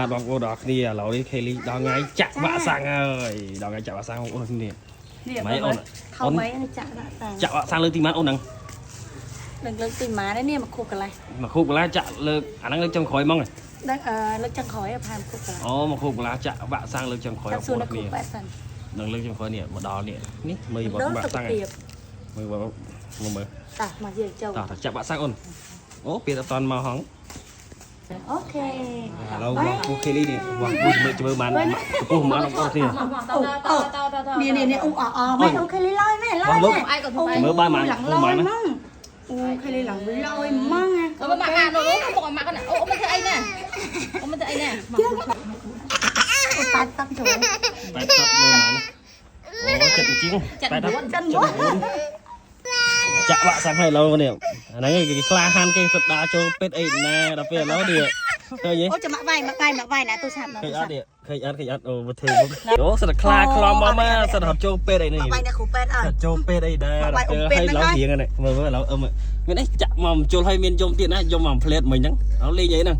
បាទបងប្អូនទាំងគ្នាឥឡូវនេះខេលីដល់ថ្ងៃចាក់វាក់សាំងហើយដល់ថ្ងៃចាក់វាក់សាំងបងប្អូនគ្នាម៉ែអូនខំໄວចាក់វាក់សាំងចាក់វាក់សាំងលើកទីម៉ានអូនហ្នឹងលើកទីម៉ាននេះមកខូបកន្លែងមកខូបកន្លែងចាក់លើកអាហ្នឹងលើកចុងក្រោយហ្មងដឹកលើកចុងក្រោយផានខូបកន្លែងអូមកខូបកន្លែងចាក់វាក់សាំងលើកចុងក្រោយបងប្អូនគ្នានឹងលើកចុងក្រោយនេះមកដល់នេះនេះមើលវាក់សាំងមើលមើលតាមកយើងចូលតាចាក់វាក់សាំងអូនអូពេលអត់តន់មកហងអូខេឥឡូវមកពូខេលីនេះវ៉ាមើលបានពូមកដល់បងប្អូនគ្នានេះអូម៉ែអូខេលីឡើយម៉ែឡើយមើលបានមកអូម៉ែណាអូខេលីឡើងឡើយម៉ងអូម៉ាក់អានោះមកម៉ាក់ហ្នឹងអូមិនធ្វើអីណាអូមិនធ្វើអីណាអូតាត់តាប់ចូលតែតាប់មើលមកអូចិត្តជាងតែតាប់ចិត្តចាក់វាក់សាំងឲ្យឡូវនេះអាហ្នឹងគេខ្លាហានគេសុទ្ធដាចូលពេទ្យអីណាដល់ពេលឥឡូវនេះឃើញទេអូចាំវាយណាទូឆាប់ណាឃើញអត់ឃើញអត់អូមកធ្វើមុខអូសិតខ្លាខ្លាំមកសិតហត់ចូលពេទ្យអីនេះវាយណាគ្រូពេទ្យអើចូលពេទ្យអីដែរដល់ពេលឲ្យឡូវរៀងហ្នឹងមើលឥឡូវមានអីចាក់មកជុលឲ្យមានយំទៀតណាយំមកផ្លេតមិញហ្នឹងឥឡូវលេងអីហ្នឹង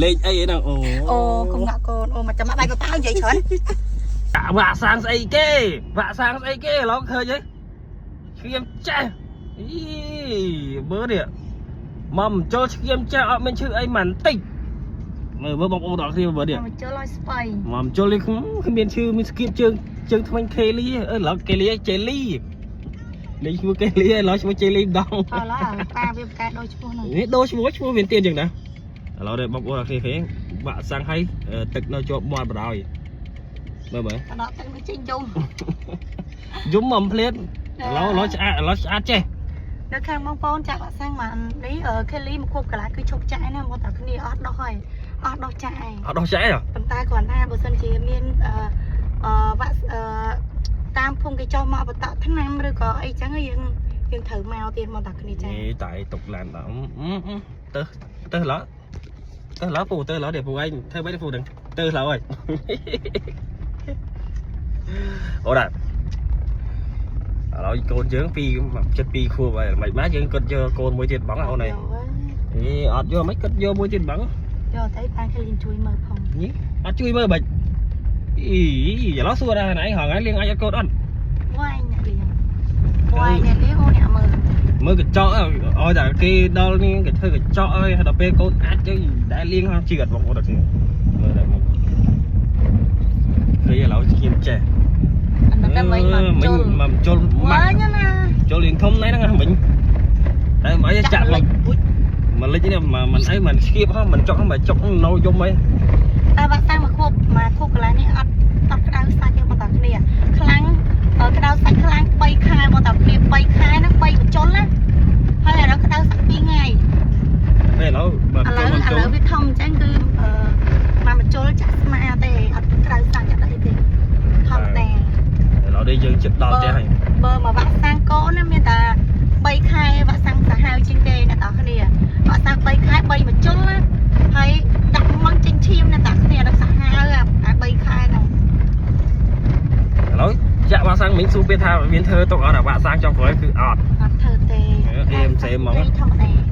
លេងអីហ្នឹងអូកុំងាក់កូនអូមកចាំវាយប៉ានិយាយច្រើនចាក់វាក់សាំងស្អីគេវាក់សាំងស្អីគេឥឡូវឃើញទេឈាមចេះអីមើលនេះមកចូលឈាមចេះអត់មានឈឺអីមិនតិចមើលបងប្អូនទាំងគ្នាមើលនេះមកចូលឲ្យស្បៃមកចូលនេះគ្មានឈឺមានស្គៀបជើងថ្មិញខេលីឥឡូវខេលីជេលីលេងឈ្មោះខេលីឥឡូវឈ្មោះជេលីម្ដងអត់ឡើយប៉ាវាប្រកែកដូរឈ្មោះហ្នឹងនេះដូរឈ្មោះវាទៀនចឹងណាឥឡូវនេះបងប្អូនទាំងគ្នាវាក់សាំងឲ្យទឹកនៅជាប់មាត់បដ ாய் មើលដកទឹកទៅចេញយំមកផ្លេតឥឡូវឆ្អាតចេះនៅខាងបងប្អូនចាក់វាក់សាំងមកនេះខេលីមកគប់កន្លែងគឺឈប់ចាក់ណាមកតែគ្នាអត់ដោះហើយអត់ដោះចាក់ឯងអត់ដោះចាក់ទេប៉ុន្តែគ្រាន់តែបើសិនជាមានវាក់តាមភូមិគេចោះមកបតថ្នាំឬក៏អីចឹងយើងត្រូវមកទៀតមកតែគ្នាចានេះតែទុកឡានដល់ទៅឡោពូទៅឡោđểពូឯងធ្វើមិនពូដឹងទៅឡោហើយអូដែរឥឡូវកូនយើង2 ខួបហើយមិនម៉ាយើងគិតយកកូនមួយទៀតបងអូនឯងអត់យកមិនគិតយកមួយទៀតបងយកតែប៉ាគេលៀងជួយមើលផងនេះអត់ជួយមើលបាច់អីឥឡូវសួរដែរណៃហងឯងលៀងអាចអត់កូនអត់វាយអ្នកលៀងអូអ្នកមើលកញ្ចក់ឲ្យតែគេដល់នេះគេធ្វើកញ្ចក់ឲ្យដល់ពេលកូនអាចទៅដែលលៀងហងជឿអត់បងប្អូនអត់ជឿមើលតែមកឃើញឥឡូវឈាមចេះតែមិញមកជុលម៉ាញណាជុលរៀងធំហ្នឹងមិញតែមិនអីចាក់មកលិចនេះមិនអីមិនស្គៀបហ៎មិនចុកមិនចុកនៅយំអីតែវាក់សាំងមកខួបកន្លែងនេះអត់ក្តៅសាច់ទេមកតាគ្នាខ្លាំងក្តៅសាច់ខ្លាំង3 ខែមកតាគ្នា3 ខែហ្នឹង3បញ្ចុលណាហើយឥឡូវក្តៅសាច់2 ថ្ងៃឥឡូវវាធំអញ្ចឹងគឺមកបញ្ចុលចាក់ស្មាទេអត់ក្តៅសាច់អត់អីទេធម្មតាឥឡូវនេះយើងជិតដល់ផ្ទះហើយបើមកវាក់សាំងកូនណាមានតែ3 ខែវាក់សាំងសាហាវជាងគេអ្នកតាគ្នាវាក់សាំង3 ខែ3បញ្ចុលណាហើយដាក់មកចេញឈាមអ្នកតាគ្នាដល់សាហាវអា3 ខែហ្នឹងឥឡូវចាក់វាក់សាំងមិញសួរពេលថាមានធ្វើទុកអត់អាវាក់សាំងចុងក្រោយគឺអត់ធ្វើទេអេមសេហ្មងធម្មតា